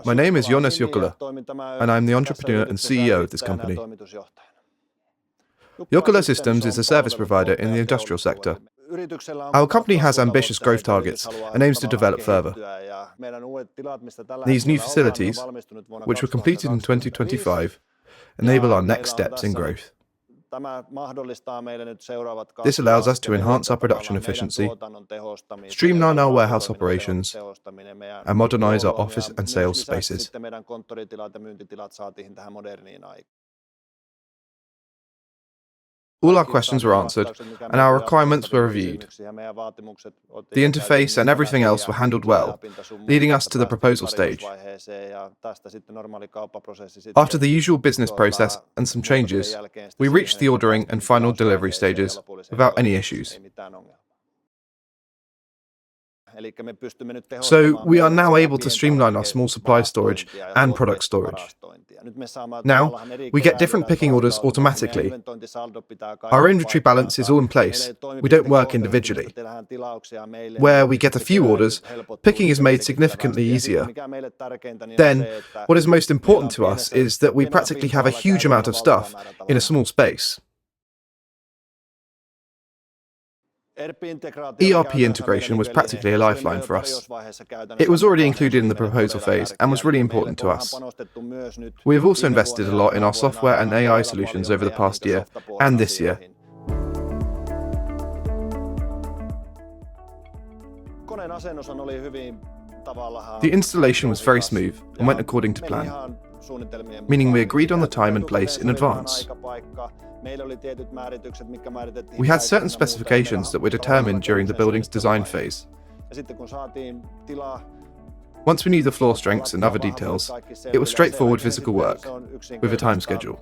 My name is Jukkola, and I'm the entrepreneur and CEO of this company. Jukkola Systems is a service provider in the industrial sector. Our company has ambitious growth targets and aims to develop further. These new facilities, which were completed in 2025, enable our next steps in growth. This allows us to enhance our production efficiency, streamline our warehouse operations, and modernize our office and sales spaces. All our questions were answered, and our requirements were reviewed. The interface and everything else were handled well, leading us to the proposal stage. After the usual business process and some changes, we reached the ordering and final delivery stages without any issues. So we are now able to streamline our small supply storage and product storage. Now, we get different picking orders automatically. Our inventory balance is all in place. We don't work individually. Where we get a few orders, picking is made significantly easier. Then, what is most important to us is that we practically have a huge amount of stuff in a small space. ERP integration was practically a lifeline for us. It was already included in the proposal phase and was really important to us. We have also invested a lot in our software and AI solutions over the past year and this year. The installation was very smooth and went according to plan, meaning we agreed on the time and place in advance. We had certain specifications that were determined during the building's design phase. Once we knew the floor strengths and other details, it was straightforward physical work, with a time schedule.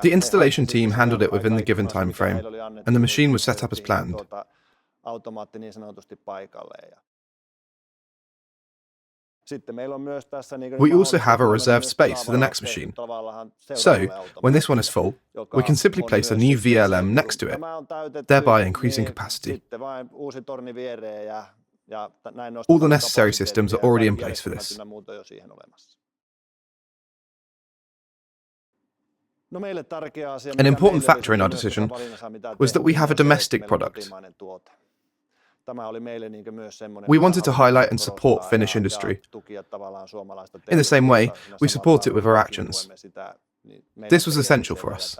The installation team handled it within the given time frame, and the machine was set up as planned. We also have a reserved space for the next machine. So, when this one is full, we can simply place a new VLM next to it, thereby increasing capacity. All the necessary systems are already in place for this. An important factor in our decision was that we have a domestic product. We wanted to highlight and support Finnish industry. In the same way, we support it with our actions. This was essential for us.